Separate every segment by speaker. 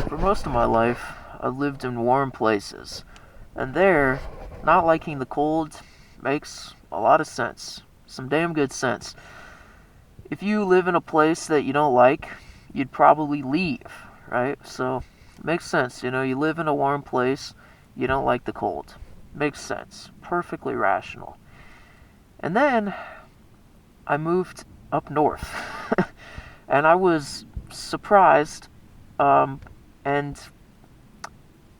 Speaker 1: for most of my life, I lived in warm places. And there, not liking the cold makes a lot of sense. Some damn good sense. If you live in a place that you don't like, you'd probably leave, right? So, it makes sense. You live in a warm place, you don't like the cold. Makes sense. Perfectly rational. And then, I moved up north. And I was surprised, and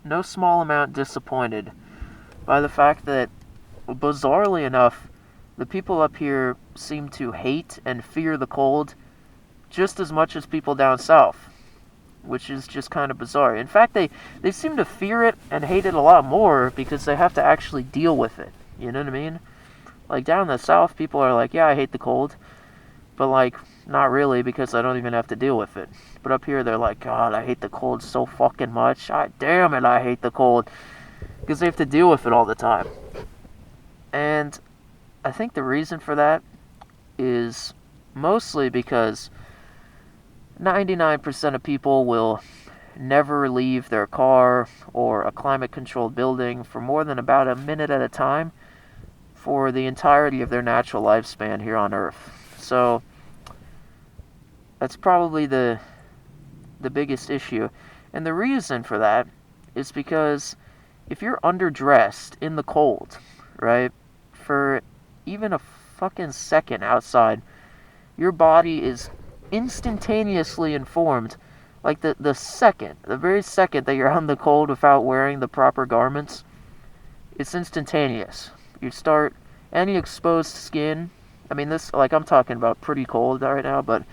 Speaker 1: no small amount disappointed by the fact that, bizarrely enough, the people up here seem to hate and fear the cold just as much as people down south, which is just kind of bizarre. In fact, they seem to fear it and hate it a lot more because they have to actually deal with it. You know what I mean? Like down in the south, people are like, yeah, I hate the cold, but like, not really, because I don't even have to deal with it. But up here, they're like, God, I hate the cold so fucking much. Damn it, I hate the cold. Because they have to deal with it all the time. And I think the reason for that is mostly because 99% of people will never leave their car or a climate-controlled building for more than about a minute at a time for the entirety of their natural lifespan here on Earth. So that's probably the biggest issue. And the reason for that is because if you're underdressed in the cold, right, for even a fucking second outside, your body is instantaneously informed. Like the very second that you're on the cold without wearing the proper garments, it's instantaneous. You start, any exposed skin, I mean this, like I'm talking about pretty cold right now, but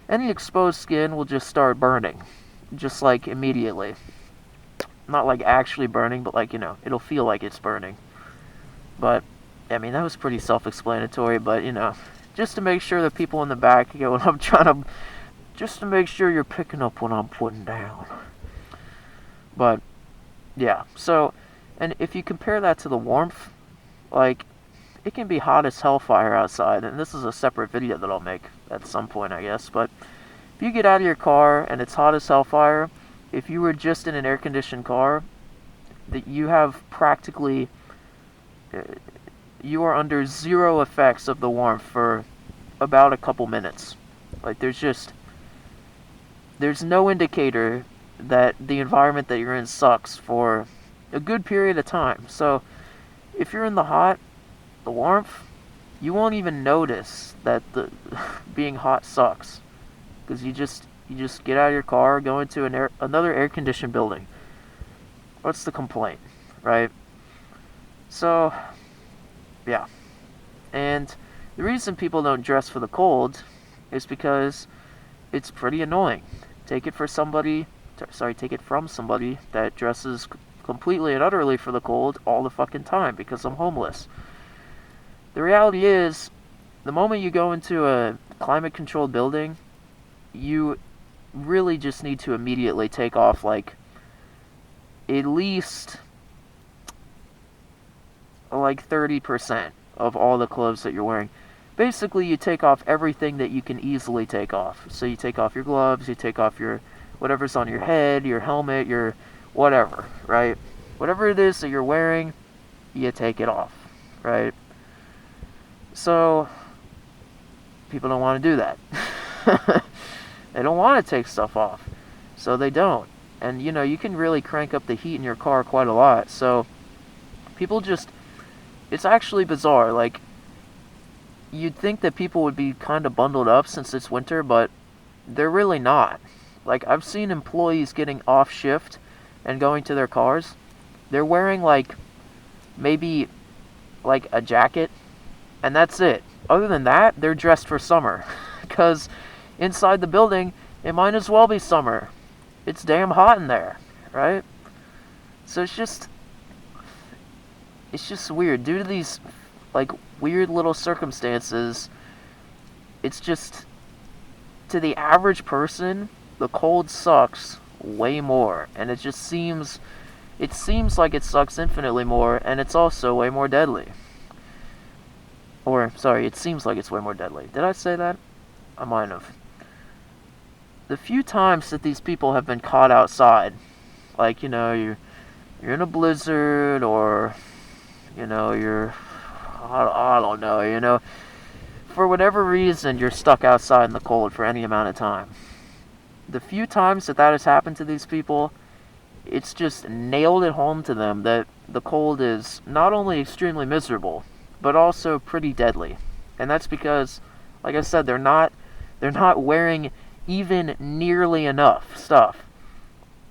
Speaker 1: any exposed skin will just start burning. Just like immediately. Not like actually burning, but like, it'll feel like it's burning. But, I mean, that was pretty self-explanatory, but, just to make sure that people in the back get what I'm trying to, just to make sure you're picking up what I'm putting down. But, yeah, so, and if you compare that to the warmth, like, it can be hot as hellfire outside, and this is a separate video that I'll make at some point, I guess, but if you get out of your car and it's hot as hellfire, if you were just in an air-conditioned car, that you have practically, you are under zero effects of the warmth for about a couple minutes. Like, there's no indicator that the environment that you're in sucks for a good period of time. So, if you're in the warmth, you won't even notice that the being hot sucks. Because you just get out of your car, go into another air-conditioned building. What's the complaint, right? So, yeah. And the reason people don't dress for the cold is because it's pretty annoying. Take it from somebody that dresses completely and utterly for the cold all the fucking time because I'm homeless. The reality is, the moment you go into a climate-controlled building, you really just need to immediately take off, like, at least, like, 30% of all the clothes that you're wearing. Basically, you take off everything that you can easily take off. So you take off your gloves, you take off your whatever's on your head, your helmet, your whatever, right? Whatever it is that you're wearing, you take it off, right? So, people don't want to do that. They don't want to take stuff off, so they don't. And, you can really crank up the heat in your car quite a lot, so people just, it's actually bizarre. Like, you'd think that people would be kind of bundled up since it's winter, but they're really not. Like, I've seen employees getting off shift and going to their cars. They're wearing, like, maybe, like, a jacket, and that's it. Other than that, they're dressed for summer. Because inside the building, it might as well be summer. It's damn hot in there, right? So it's just weird. Due to these, like, weird little circumstances, it's just, to the average person, the cold sucks way more. And it seems like it sucks infinitely more, and it's also way more deadly. Or, sorry, it seems like it's way more deadly. Did I say that? I might have. the few times that these people have been caught outside, like, you're in a blizzard, or, I don't know, for whatever reason, you're stuck outside in the cold for any amount of time. The few times that has happened to these people, it's just nailed it home to them that the cold is not only extremely miserable, but also pretty deadly. And that's because, like I said, they're not wearing even nearly enough stuff.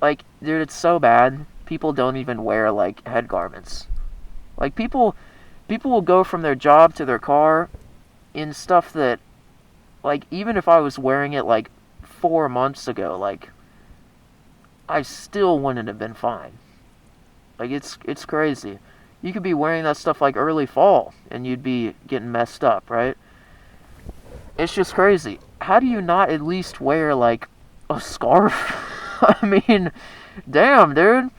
Speaker 1: Like, dude, it's so bad. People don't even wear, like, head garments. Like, people will go from their job to their car in stuff that, like, even if I was wearing it, like, 4 months ago, like, I still wouldn't have been fine. Like, it's crazy. You could be wearing that stuff, like, early fall, and you'd be getting messed up, right? It's just crazy. How do you not at least wear, like, a scarf? I mean, damn, dude.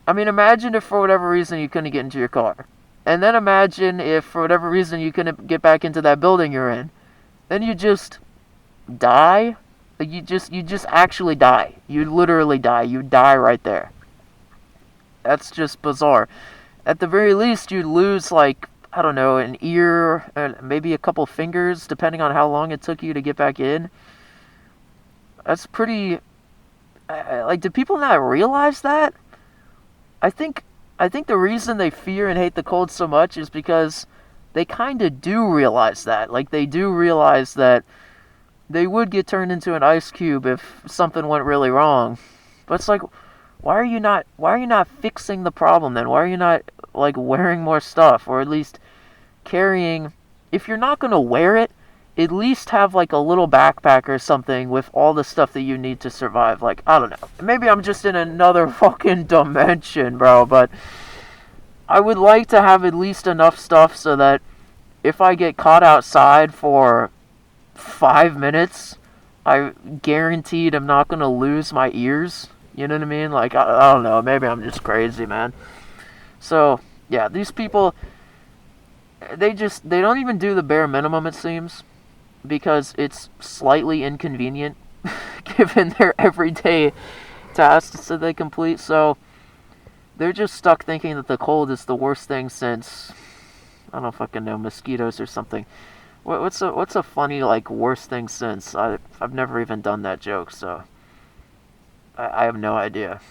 Speaker 1: I mean, imagine if for whatever reason you couldn't get into your car. And then imagine if for whatever reason you couldn't get back into that building you're in. Then you just die. Like, you just actually die. You literally die. You die right there. That's just bizarre. At the very least, you'd lose, like, I don't know, an ear, maybe a couple fingers, depending on how long it took you to get back in. That's pretty... like, do people not realize that? I think the reason they fear and hate the cold so much is because they kind of do realize that. Like, they do realize that they would get turned into an ice cube if something went really wrong. But it's like, why are you not fixing the problem then? Why are you not, like, wearing more stuff, or at least carrying? If you're not going to wear it, at least have, like, a little backpack or something with all the stuff that you need to survive. Like, I don't know. Maybe I'm just in another fucking dimension, bro, but I would like to have at least enough stuff so that if I get caught outside for 5 minutes, I guaranteed I'm not going to lose my ears. You know what I mean? Like, I don't know. Maybe I'm just crazy, man. So, yeah, these people, they don't even do the bare minimum, it seems, because it's slightly inconvenient given their everyday tasks that they complete. So they're just stuck thinking that the cold is the worst thing since, I don't fucking know, mosquitoes or something. What's a funny, like, worst thing since? I've never even done that joke, so I have no idea.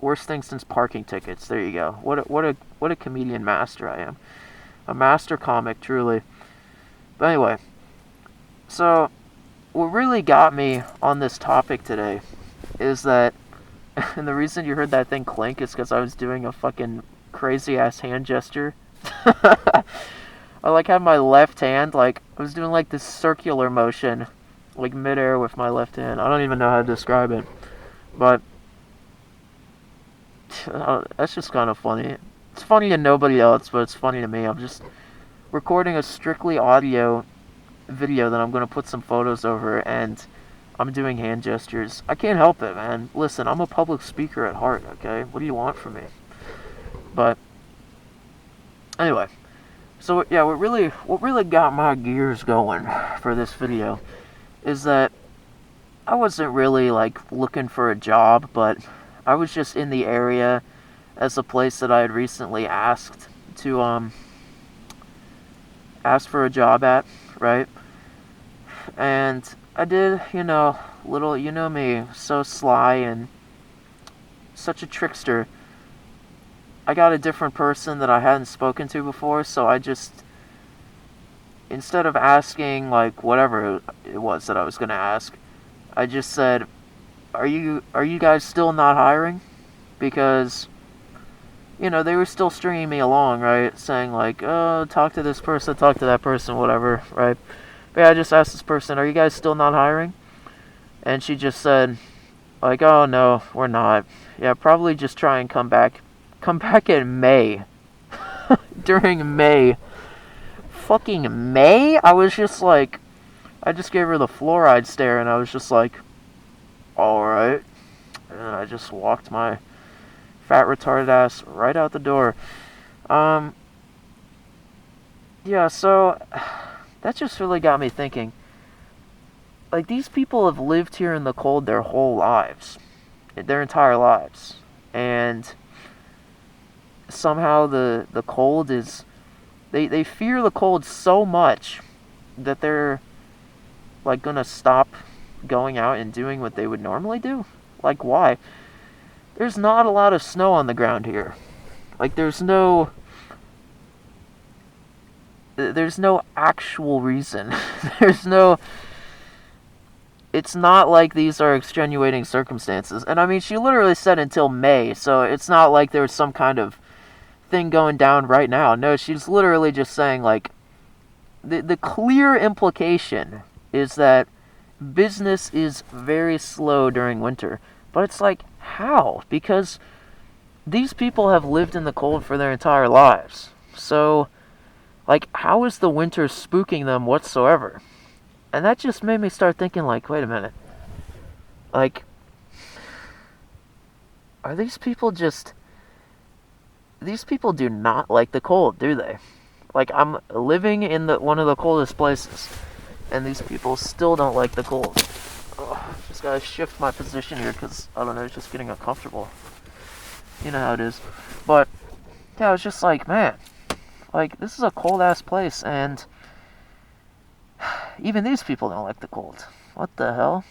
Speaker 1: Worst thing since parking tickets. There you go. What a comedian master I am. A master comic, truly. But anyway, so what really got me on this topic today is that, and the reason you heard that thing clink is because I was doing a fucking crazy ass hand gesture. I, like, had my left hand, like, I was doing, like, this circular motion, like, midair with my left hand. I don't even know how to describe it, but that's just kind of funny. It's funny to nobody else, but it's funny to me. I'm just recording a strictly audio video that I'm going to put some photos over, and I'm doing hand gestures. I can't help it, man. Listen, I'm a public speaker at heart, okay? What do you want from me? But anyway, so yeah, what really got my gears going for this video is that I wasn't really, like, looking for a job, but I was just in the area as a place that I had recently asked to ask for a job at, right? And I did, little, you know me, so sly and such a trickster. I got a different person that I hadn't spoken to before, so I just, instead of asking, like, whatever it was that I was going to ask, I just said, are you guys still not hiring? Because, they were still stringing me along, right? Saying, like, oh, talk to this person, talk to that person, whatever, right? But yeah, I just asked this person, are you guys still not hiring? And she just said, like, oh, no, we're not. Yeah, probably just try and come back in May. During May. Fucking May? I was just like, I just gave her the fluoride stare, and I was just like, alright. And I just walked my fat retarded ass right out the door. Yeah, so that just really got me thinking. like, these people have lived here in the cold their whole lives, their entire lives, and somehow the cold is, they fear the cold so much that they're like gonna stop going out and doing what they would normally do. Like, why? There's not a lot of snow on the ground here. Like, there's no actual reason. there's no It's not like these are extenuating circumstances. And I mean, she literally said until May, so it's not like there's some kind of thing going down right now. No, she's literally just saying, like, the clear implication is that business is very slow during winter. But it's like, how? Because these people have lived in the cold for their entire lives. So, like, how is the winter spooking them whatsoever? And that just made me start thinking, like, wait a minute. Like, are these people just... These people do not like the cold, do they? Like, I'm living in one of the coldest places, and these people still don't like the cold. Ugh, just gotta shift my position here, because, I don't know, it's just getting uncomfortable. You know how it is. But, yeah, I was just like, man, like, this is a cold-ass place, and even these people don't like the cold. What the hell?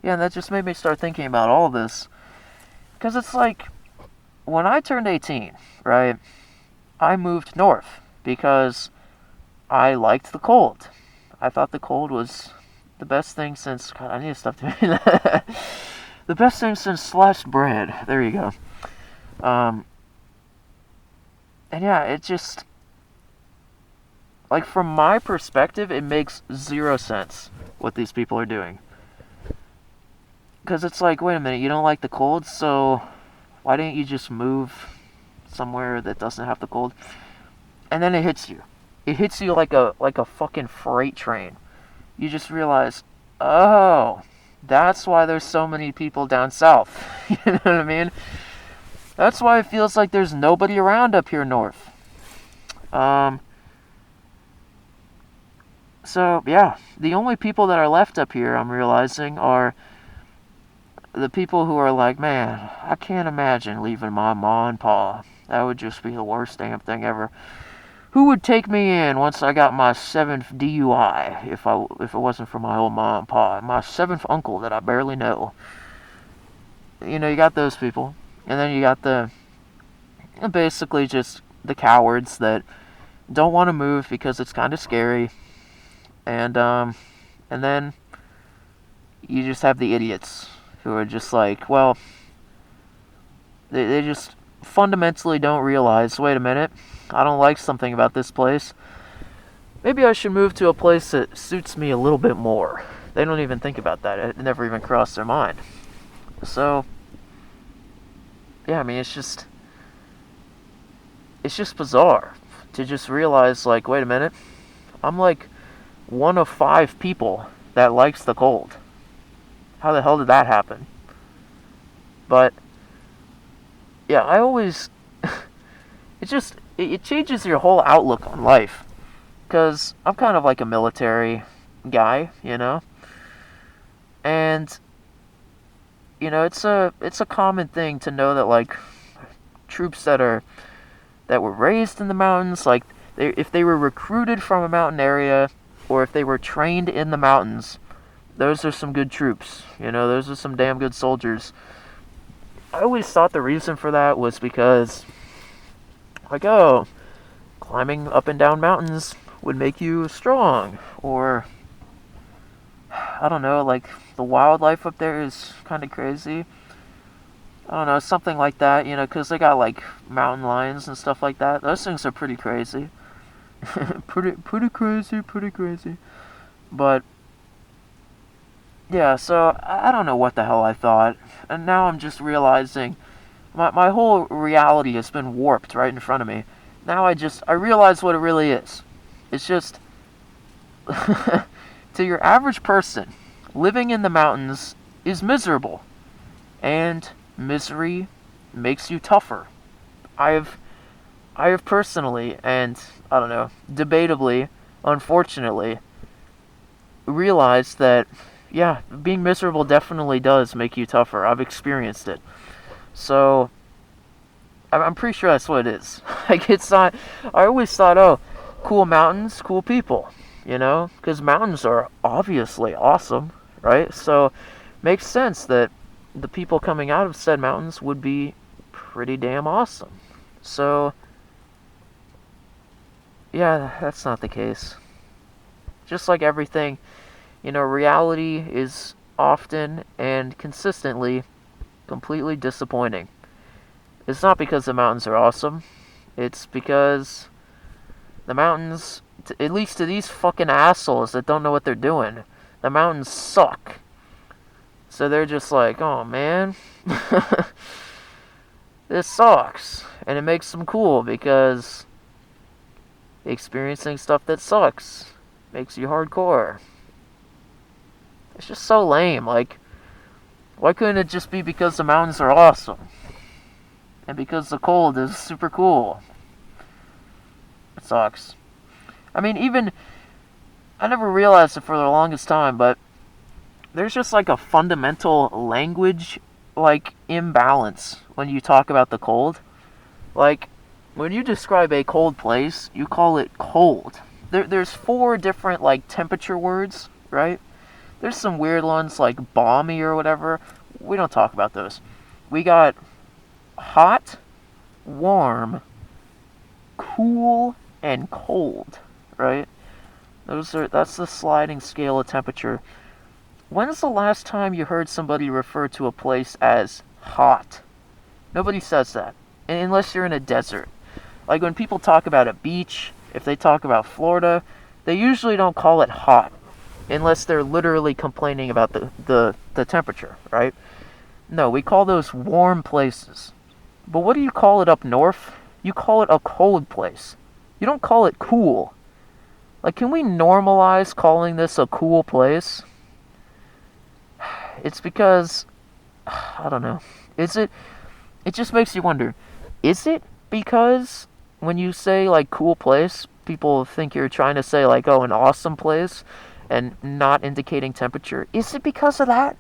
Speaker 1: Yeah, and that just made me start thinking about all this. Because it's like, when I turned 18, right, I moved north because I liked the cold. I thought the cold was the best thing since... God, I need to stop doing that. The best thing since sliced bread. There you go. And yeah, it just... Like, from my perspective, it makes zero sense what these people are doing. Because it's like, wait a minute, you don't like the cold, so why didn't you just move somewhere that doesn't have the cold? And then it hits you. It hits you like a fucking freight train. You just realize, oh, that's why there's so many people down south. You know what I mean? That's why it feels like there's nobody around up here north. So, yeah, the only people that are left up here, I'm realizing, are the people who are like, man, I can't imagine leaving my ma and pa. That would just be the worst damn thing ever. Who would take me in once I got my 7th DUI if it wasn't for my old ma and pa? My 7th uncle that I barely know. You know, you got those people. And then you got basically just the cowards that don't want to move because it's kind of scary. And then you just have the idiots who are just like, well, they just fundamentally don't realize, wait a minute, I don't like something about this place. Maybe I should move to a place that suits me a little bit more. They don't even think about that. It never even crossed their mind. So, yeah, I mean, it's just bizarre to just realize, like, wait a minute, I'm like one of 5 people that likes the cold. How the hell did that happen? But yeah, I always it changes your whole outlook on life, because I'm kind of like a military guy, you know, and you know, it's a common thing to know that, like, troops that were raised in the mountains, like, if they were recruited from a mountain area, or if they were trained in the mountains, those are some good troops. You know, those are some damn good soldiers. I always thought the reason for that was because, like, oh, climbing up and down mountains would make you strong. Or, I don't know, like, the wildlife up there is kind of crazy. I don't know, something like that, you know, because they got, like, mountain lions and stuff like that. Those things are pretty crazy. pretty crazy. But, yeah, so I don't know what the hell I thought. And now I'm just realizing my whole reality has been warped right in front of me. Now I realize what it really is. It's just, to your average person, living in the mountains is miserable. And misery makes you tougher. I have personally, and I don't know, debatably, unfortunately, realize that, yeah, being miserable definitely does make you tougher. I've experienced it. So, I'm pretty sure that's what it is. Like, it's not. I always thought, oh, cool mountains, cool people, you know? Because mountains are obviously awesome, right? So, makes sense that the people coming out of said mountains would be pretty damn awesome. So, yeah, that's not the case. Just like everything, reality is often and consistently completely disappointing. It's not because the mountains are awesome. It's because the mountains, at least to these fucking assholes that don't know what they're doing, the mountains suck. So they're just like, oh man, this sucks. And it makes them cool because experiencing stuff that sucks makes you hardcore. It's just so lame. Like, why couldn't it just be because the mountains are awesome? And because the cold is super cool? It sucks. I mean, I never realized it for the longest time, but there's just like a fundamental language, like, imbalance when you talk about the cold. Like, when you describe a cold place, you call it cold. There's 4 different, like, temperature words, right? There's some weird ones like balmy or whatever. We don't talk about those. We got hot, warm, cool, and cold, right? That's the sliding scale of temperature. When's the last time you heard somebody refer to a place as hot? Nobody says that, unless you're in a desert. Like when people talk about a beach, if they talk about Florida, they usually don't call it hot, unless they're literally complaining about the temperature, right? No, we call those warm places. But what do you call it up north? You call it a cold place. You don't call it cool. Like, can we normalize calling this a cool place? It's because, I don't know. It just makes you wonder, is it because when you say, like, cool place, people think you're trying to say, like, oh, an awesome place, and not indicating temperature? Is it because of that?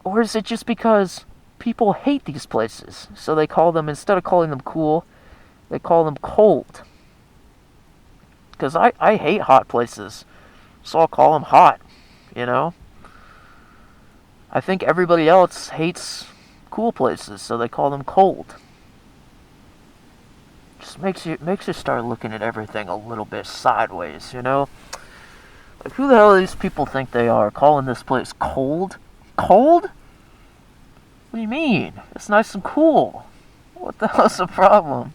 Speaker 1: Or is it just because people hate these places? So they call them, instead of calling them cool, they call them cold. Because I hate hot places. So I'll call them hot, you know? I think everybody else hates cool places, so they call them cold. Just makes you start looking at everything a little bit sideways, you know? Like, who the hell do these people think they are, calling this place cold? Cold? What do you mean? It's nice and cool. What the hell's the problem?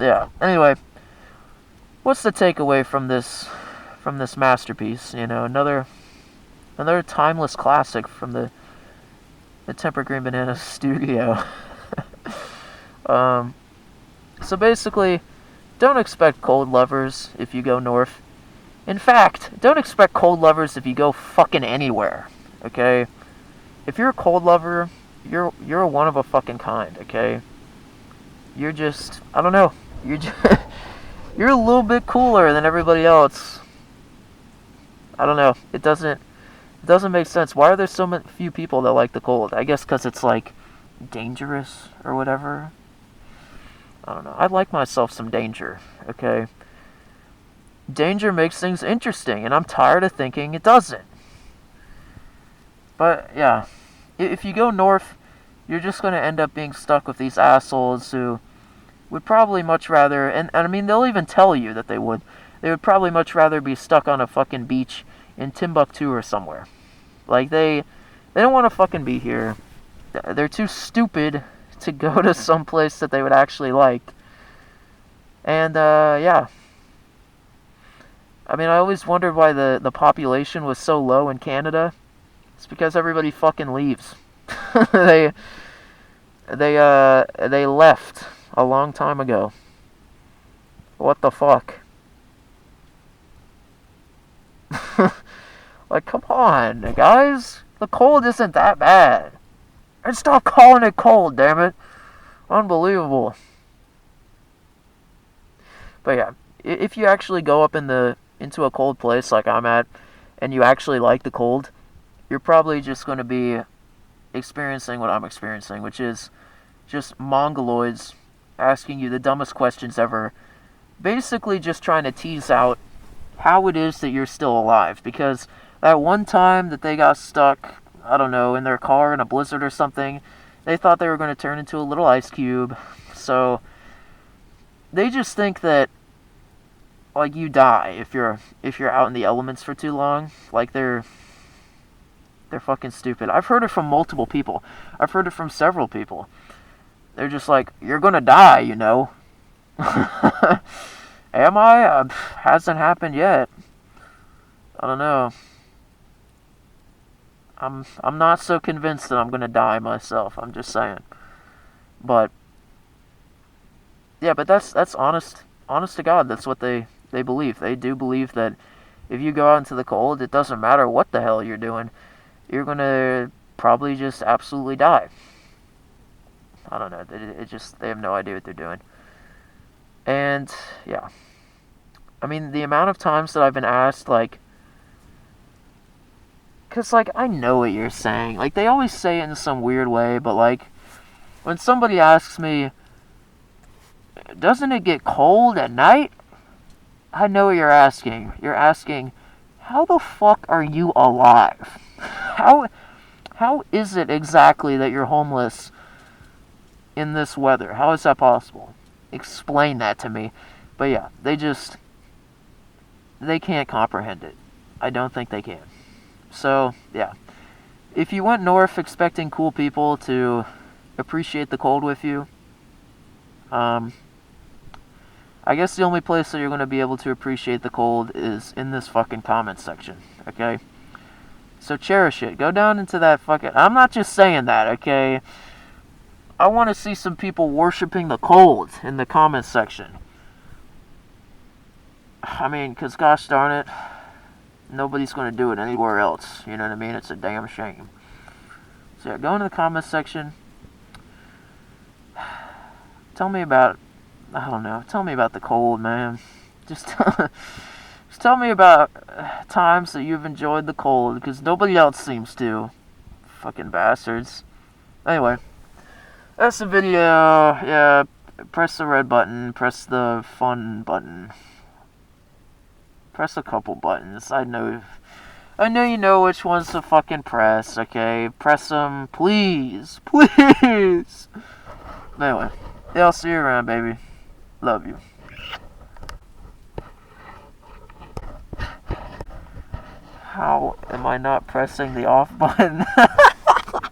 Speaker 1: Yeah, anyway, what's the takeaway from this masterpiece? You know, another timeless classic from the Temper Green Banana studio. So basically, don't expect cold lovers if you go north. In fact, don't expect cold lovers if you go fucking anywhere. Okay? If you're a cold lover, you're one of a fucking kind, okay? You're just, I don't know. You're a little bit cooler than everybody else. I don't know. It doesn't make sense. Why are there so few people that like the cold? I guess because it's, like, dangerous or whatever. I don't know. I like myself some danger, okay? Danger makes things interesting, and I'm tired of thinking it doesn't. But, yeah. If you go north, you're just going to end up being stuck with these assholes who would probably much rather, and I mean, they'll even tell you that they would probably much rather be stuck on a fucking beach in Timbuktu or somewhere. Like, they don't want to fucking be here. They're too stupid to go to some place that they would actually like. And, yeah. I mean, I always wondered why the population was so low in Canada. It's because everybody fucking leaves. They left a long time ago. What the fuck? Like, come on, guys. The cold isn't that bad. And stop calling it cold, damn it. Unbelievable. But yeah, if you actually go up in the into a cold place like I'm at, and you actually like the cold, you're probably just going to be experiencing what I'm experiencing, which is just mongoloids asking you the dumbest questions ever, basically just trying to tease out how it is that you're still alive. Because that one time that they got stuck, I don't know, in their car in a blizzard or something, they thought they were going to turn into a little ice cube. So they just think that, like, you die if you're out in the elements for too long. Like, they're fucking stupid. I've heard it from multiple people. I've heard it from several people. They're just like, you're gonna die, you know. Am I? Hasn't happened yet. I don't know. I'm not so convinced that I'm gonna die myself. I'm just saying. But yeah, but that's honest to God. That's what they believe. They do believe that if you go out into the cold, it doesn't matter what the hell you're doing. You're gonna probably just absolutely die. I don't know. They have no idea what they're doing. And yeah, I mean, the amount of times that I've been asked, like, cause like I know what you're saying. Like, they always say it in some weird way, but like when somebody asks me, doesn't it get cold at night? I know what you're asking. You're asking, how the fuck are you alive? How is it exactly that you're homeless in this weather? How is that possible? Explain that to me. But yeah, they can't comprehend it. I don't think they can. So, yeah. If you went north expecting cool people to appreciate the cold with you, I guess the only place that you're going to be able to appreciate the cold is in this fucking comment section, okay? So cherish it. Go down into that fucking... I'm not just saying that, okay? I want to see some people worshiping the cold in the comment section. I mean, because gosh darn it, nobody's going to do it anywhere else. You know what I mean? It's a damn shame. So yeah, go into the comment section. Tell me about... I don't know. Tell me about the cold, man. Just tell me about times that you've enjoyed the cold, because nobody else seems to. Fucking bastards. Anyway, that's the video. Yeah, press the red button. Press the fun button. Press a couple buttons. I know you know which ones to fucking press, okay? Press them, please. Please! Anyway, yeah, I'll see you around, baby. Love you. How am I not pressing the off button?